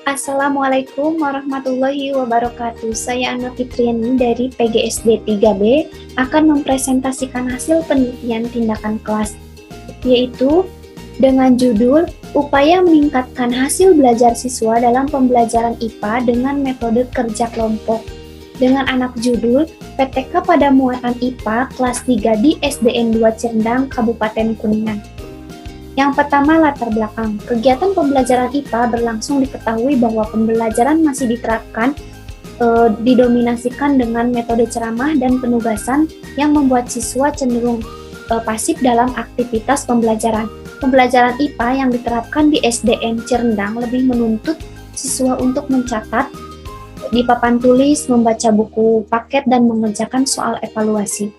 Assalamualaikum warahmatullahi wabarakatuh. Saya Ana Fitriani dari PGSD 3B akan mempresentasikan hasil penelitian tindakan kelas, yaitu dengan judul Upaya Meningkatkan Hasil Belajar Siswa dalam Pembelajaran IPA dengan Metode Kerja Kelompok, dengan anak judul PTK pada Muatan IPA kelas 3 di SDN 2 Cerendang, Kabupaten Kuningan. Yang pertama, latar belakang. Kegiatan pembelajaran IPA berlangsung diketahui bahwa pembelajaran masih diterapkan didominasikan dengan metode ceramah dan penugasan yang membuat siswa cenderung pasif dalam aktivitas pembelajaran. Pembelajaran IPA yang diterapkan di SDN Cerendang lebih menuntut siswa untuk mencatat di papan tulis, membaca buku paket, dan mengerjakan soal evaluasi.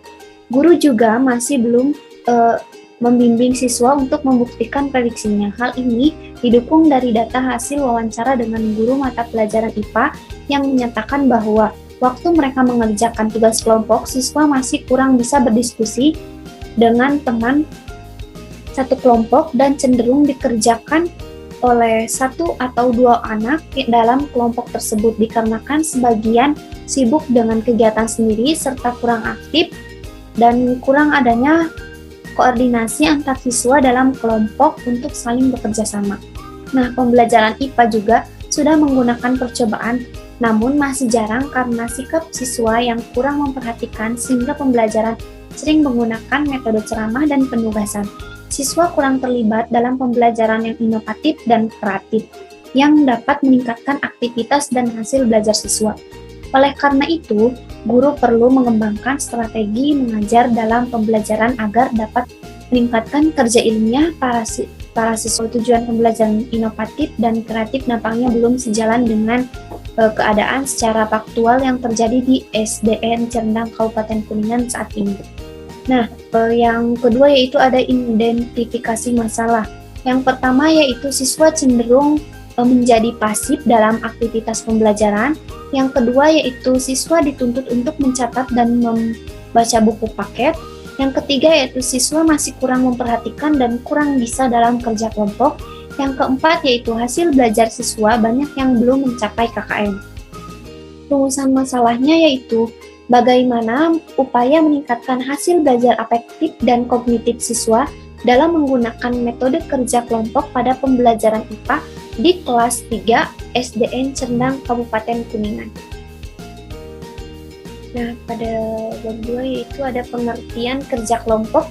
Guru juga masih belum membimbing siswa untuk membuktikan prediksinya. Hal ini didukung dari data hasil wawancara dengan guru mata pelajaran IPA yang menyatakan bahwa waktu mereka mengerjakan tugas kelompok, siswa masih kurang bisa berdiskusi dengan teman satu kelompok dan cenderung dikerjakan oleh satu atau dua anak dalam kelompok tersebut dikarenakan sebagian sibuk dengan kegiatan sendiri serta kurang aktif dan kurang adanya koordinasi antar siswa dalam kelompok untuk saling bekerja sama. Nah, pembelajaran IPA juga sudah menggunakan percobaan, namun masih jarang karena sikap siswa yang kurang memperhatikan sehingga pembelajaran sering menggunakan metode ceramah dan penugasan. Siswa kurang terlibat dalam pembelajaran yang inovatif dan kreatif, yang dapat meningkatkan aktivitas dan hasil belajar siswa. Oleh karena itu, guru perlu mengembangkan strategi mengajar dalam pembelajaran agar dapat meningkatkan kerja ilmiah para siswa. Tujuan pembelajaran inovatif dan kreatif nampaknya belum sejalan dengan keadaan secara faktual yang terjadi di SDN Cerendang Kabupaten Kuningan saat ini. Nah, yang kedua yaitu ada identifikasi masalah. Yang pertama yaitu siswa cenderung menjadi pasif dalam aktivitas pembelajaran. Yang kedua yaitu siswa dituntut untuk mencatat dan membaca buku paket. Yang ketiga yaitu siswa masih kurang memperhatikan dan kurang bisa dalam kerja kelompok. Yang keempat yaitu hasil belajar siswa banyak yang belum mencapai KKM. Rumusan masalahnya yaitu bagaimana upaya meningkatkan hasil belajar afektif dan kognitif siswa dalam menggunakan metode kerja kelompok pada pembelajaran IPA di kelas 3 SDN Cerendang Kabupaten Kuningan. Nah, pada bab 2 yaitu ada pengertian kerja kelompok.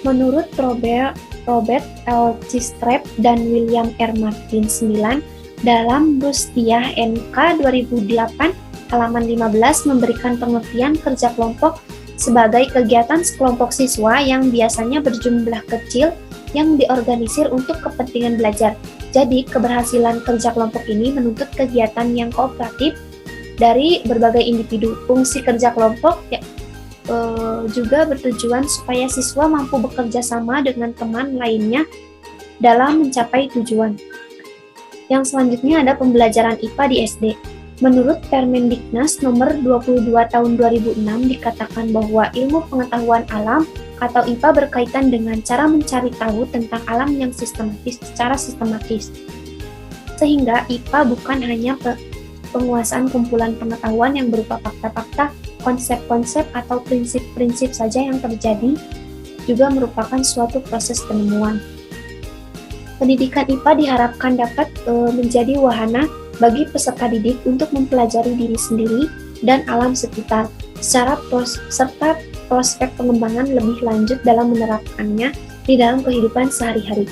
Menurut Robert L. Chistrap dan William R. Martin 9 dalam Bustiah NK 2008 halaman 15 memberikan pengertian kerja kelompok sebagai kegiatan sekelompok siswa yang biasanya berjumlah kecil yang diorganisir untuk kepentingan belajar. Jadi, keberhasilan kerja kelompok ini menuntut kegiatan yang kooperatif dari berbagai individu. Fungsi kerja kelompok juga bertujuan supaya siswa mampu bekerja sama dengan teman lainnya dalam mencapai tujuan. Yang selanjutnya ada pembelajaran IPA di SD. Menurut Permendiknas nomor 22 tahun 2006 dikatakan bahwa ilmu pengetahuan alam atau IPA berkaitan dengan cara mencari tahu tentang alam yang secara sistematis. Sehingga IPA bukan hanya penguasaan kumpulan pengetahuan yang berupa fakta-fakta, konsep-konsep atau prinsip-prinsip saja yang terjadi, juga merupakan suatu proses penemuan. Pendidikan IPA diharapkan dapat menjadi wahana bagi peserta didik untuk mempelajari diri sendiri dan alam sekitar, serta prospek pengembangan lebih lanjut dalam menerapkannya di dalam kehidupan sehari-hari.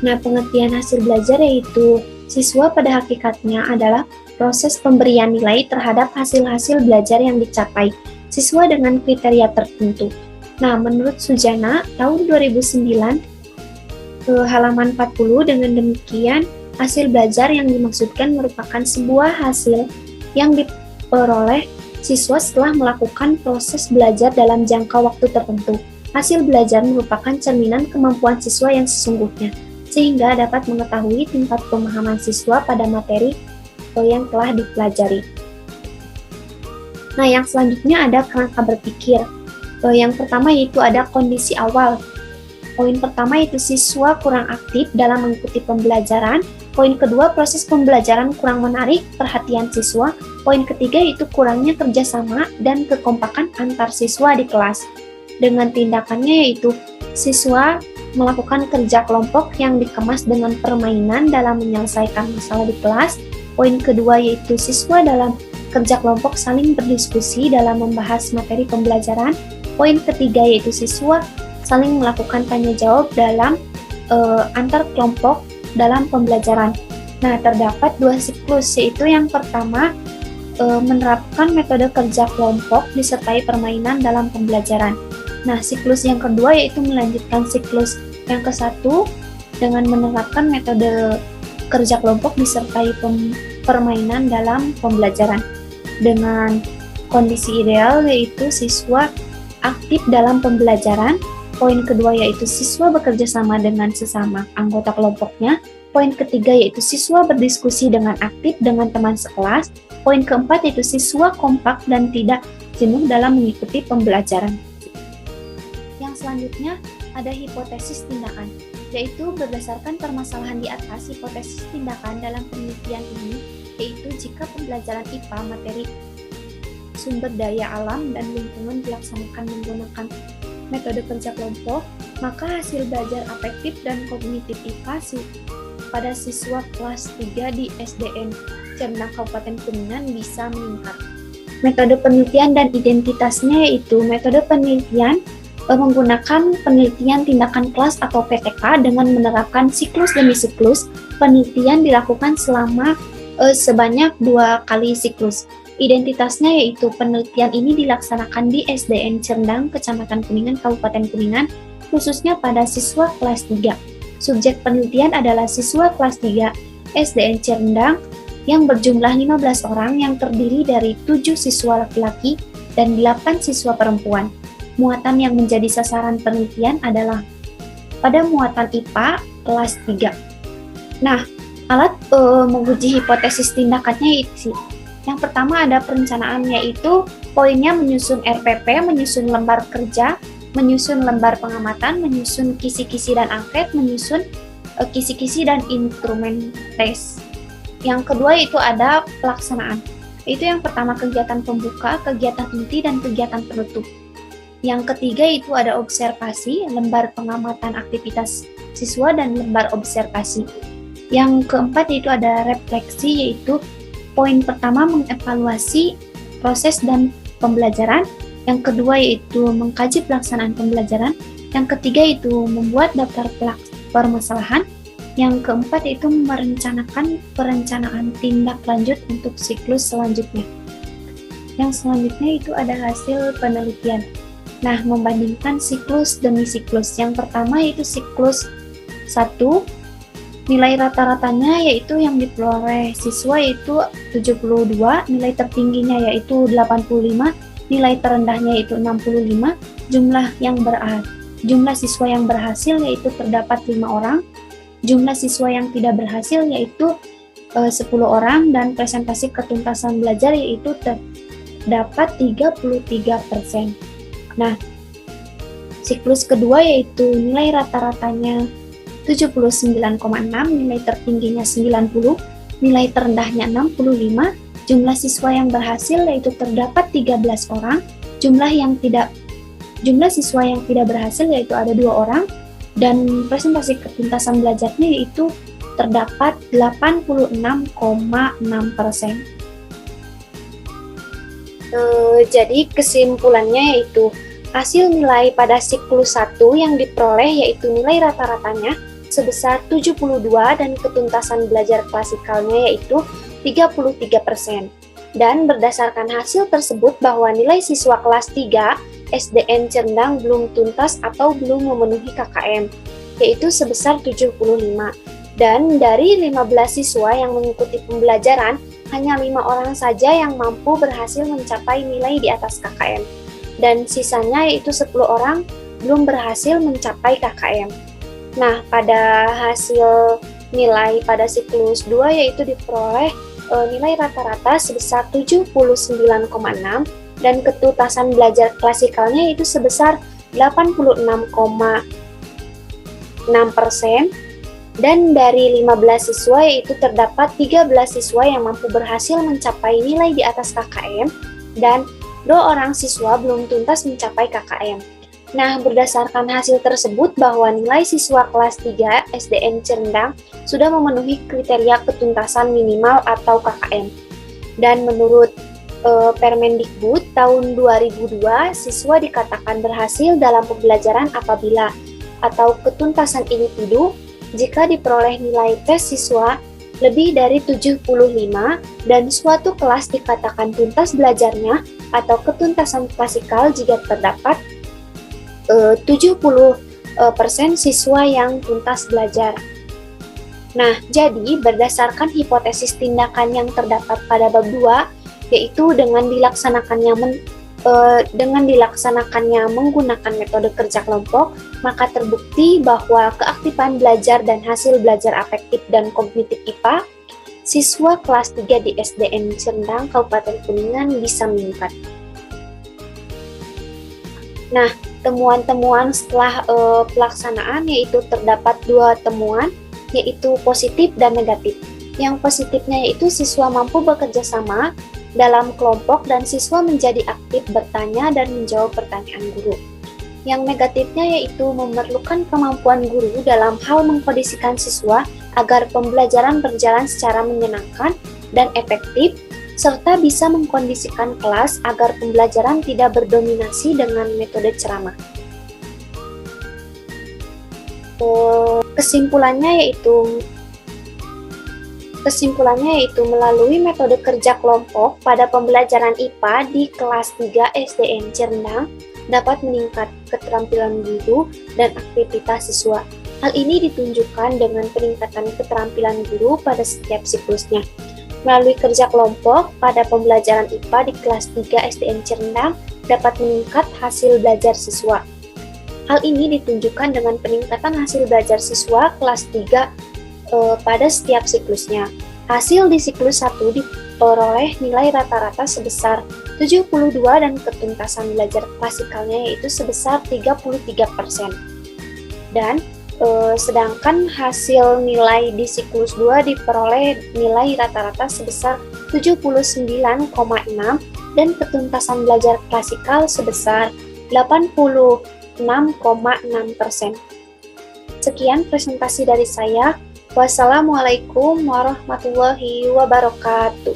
Nah, pengertian hasil belajar yaitu siswa pada hakikatnya adalah proses pemberian nilai terhadap hasil-hasil belajar yang dicapai siswa dengan kriteria tertentu. Nah, menurut Sujana tahun 2009 halaman 40 dengan demikian hasil belajar yang dimaksudkan merupakan sebuah hasil yang diperoleh siswa setelah melakukan proses belajar dalam jangka waktu tertentu. Hasil belajar merupakan cerminan kemampuan siswa yang sesungguhnya, sehingga dapat mengetahui tingkat pemahaman siswa pada materi yang telah dipelajari. Nah, yang selanjutnya ada kerangka berpikir. Yang pertama yaitu ada kondisi awal. Poin pertama yaitu siswa kurang aktif dalam mengikuti pembelajaran. Poin kedua, proses pembelajaran kurang menarik perhatian siswa. Poin ketiga yaitu kurangnya kerjasama dan kekompakan antar siswa di kelas. Dengan tindakannya yaitu siswa melakukan kerja kelompok yang dikemas dengan permainan dalam menyelesaikan masalah di kelas. Poin kedua yaitu siswa dalam kerja kelompok saling berdiskusi dalam membahas materi pembelajaran. Poin ketiga yaitu siswa saling melakukan tanya jawab dalam antar kelompok dalam pembelajaran. Nah, terdapat 2 siklus, yaitu yang pertama menerapkan metode kerja kelompok disertai permainan dalam pembelajaran. Nah, siklus yang kedua yaitu melanjutkan siklus yang ke-1 dengan menerapkan metode kerja kelompok disertai permainan dalam pembelajaran. Dengan kondisi ideal yaitu siswa aktif dalam pembelajaran. Poin kedua yaitu siswa bekerja sama dengan sesama anggota kelompoknya. Poin ketiga yaitu siswa berdiskusi dengan aktif dengan teman sekelas. Poin keempat yaitu siswa kompak dan tidak jenuh dalam mengikuti pembelajaran. Yang selanjutnya ada hipotesis tindakan, yaitu berdasarkan permasalahan di atas, hipotesis tindakan dalam penelitian ini yaitu jika pembelajaran IPA materi sumber daya alam dan lingkungan dilaksanakan menggunakan metode kerja kelompok, maka hasil belajar afektif dan kognitif IPA pada siswa kelas 3 di SDN Cerdang Kabupaten Kuningan bisa meningkat. Metode penelitian dan identitasnya yaitu metode penelitian menggunakan penelitian tindakan kelas atau PTK dengan menerapkan siklus demi siklus. Penelitian dilakukan selama sebanyak 2 kali siklus. Identitasnya yaitu penelitian ini dilaksanakan di SDN Cerdang, Kecamatan Kuningan, Kabupaten Kuningan, khususnya pada siswa kelas 3. Subjek penelitian adalah siswa kelas 3 SDN Cerdang yang berjumlah 15 orang yang terdiri dari 7 siswa laki-laki dan 8 siswa perempuan. Muatan yang menjadi sasaran penelitian adalah pada muatan IPA kelas 3. Nah, alat menguji hipotesis tindakannya itu yang pertama ada perencanaan, yaitu poinnya menyusun RPP, menyusun lembar kerja, menyusun lembar pengamatan, menyusun kisi-kisi dan angket, menyusun kisi-kisi dan instrumen tes. Yang kedua itu ada pelaksanaan. Itu yang pertama kegiatan pembuka, kegiatan inti, dan kegiatan penutup. Yang ketiga itu ada observasi, lembar pengamatan aktivitas siswa dan lembar observasi. Yang keempat itu ada refleksi, yaitu poin pertama mengevaluasi proses dan pembelajaran, yang kedua yaitu mengkaji pelaksanaan pembelajaran, yang ketiga itu membuat daftar permasalahan, yang keempat itu merencanakan perencanaan tindak lanjut untuk siklus selanjutnya. Yang selanjutnya itu ada hasil penelitian. Nah, membandingkan siklus demi siklus. Yang pertama yaitu siklus 1. Nilai rata-ratanya yaitu yang diperoleh siswa yaitu 72, nilai tertingginya yaitu 85, nilai terendahnya yaitu 65, jumlah siswa yang berhasil yaitu terdapat 5 orang, jumlah siswa yang tidak berhasil yaitu 10 orang, dan presentasi ketuntasan belajar yaitu terdapat 33%. Nah, siklus kedua yaitu nilai rata-ratanya 79,6, nilai tertingginya 90, nilai terendahnya 65, jumlah siswa yang berhasil yaitu terdapat 13 orang, jumlah siswa yang tidak berhasil yaitu ada 2 orang, dan presentasi ketuntasan belajarnya yaitu terdapat 86,6%. Jadi kesimpulannya yaitu hasil nilai pada siklus 1 yang diperoleh yaitu nilai rata-ratanya sebesar 72 dan ketuntasan belajar klasikalnya yaitu 33%. Dan berdasarkan hasil tersebut bahwa nilai siswa kelas 3 SDN Cerdang belum tuntas atau belum memenuhi KKM, yaitu sebesar 75. Dan dari 15 siswa yang mengikuti pembelajaran, hanya 5 orang saja yang mampu berhasil mencapai nilai di atas KKM. Dan sisanya yaitu 10 orang belum berhasil mencapai KKM. Nah, pada hasil nilai pada siklus 2 yaitu diperoleh nilai rata-rata sebesar 79,6 dan ketuntasan belajar klasikalnya itu sebesar 86,6%. 6%, dan dari 15 siswa yaitu terdapat 13 siswa yang mampu berhasil mencapai nilai di atas KKM dan 2 orang siswa belum tuntas mencapai KKM. Nah, berdasarkan hasil tersebut bahwa nilai siswa kelas 3 SDN Cerendang sudah memenuhi kriteria ketuntasan minimal atau KKM. Dan menurut Permendikbud tahun 2002, siswa dikatakan berhasil dalam pembelajaran apabila atau ketuntasan individu jika diperoleh nilai tes siswa lebih dari 75 dan suatu kelas dikatakan tuntas belajarnya atau ketuntasan klasikal jika terdapat 70% siswa yang tuntas belajar. Nah, jadi berdasarkan hipotesis tindakan yang terdapat pada bab 2, yaitu dengan dilaksanakannya menggunakan metode kerja kelompok, maka terbukti bahwa keaktifan belajar dan hasil belajar afektif dan kognitif IPA siswa kelas 3 di SDN Cerendang Kabupaten Kuningan bisa meningkat. Nah, temuan-temuan setelah pelaksanaan yaitu terdapat 2 temuan, yaitu positif dan negatif. Yang positifnya yaitu siswa mampu bekerja sama dalam kelompok dan siswa menjadi aktif bertanya dan menjawab pertanyaan guru. Yang negatifnya yaitu memerlukan kemampuan guru dalam hal mengkondisikan siswa agar pembelajaran berjalan secara menyenangkan dan efektif, serta bisa mengkondisikan kelas agar pembelajaran tidak berdominasi dengan metode ceramah. Kesimpulannya yaitu melalui metode kerja kelompok pada pembelajaran IPA di kelas 3 SDN Cerendang dapat meningkat keterampilan guru dan aktivitas siswa. Hal ini ditunjukkan dengan peningkatan keterampilan guru pada setiap siklusnya. Melalui kerja kelompok pada pembelajaran IPA di kelas 3 SDN Cerendang dapat meningkat hasil belajar siswa. Hal ini ditunjukkan dengan peningkatan hasil belajar siswa kelas 3 pada setiap siklusnya. Hasil di siklus 1 diperoleh nilai rata-rata sebesar 72 dan ketuntasan belajar klasikalnya yaitu sebesar 33%. Dan sedangkan hasil nilai di siklus 2 diperoleh nilai rata-rata sebesar 79,6 dan ketuntasan belajar klasikal sebesar 86,6%. Sekian presentasi dari saya. Wassalamualaikum warahmatullahi wabarakatuh.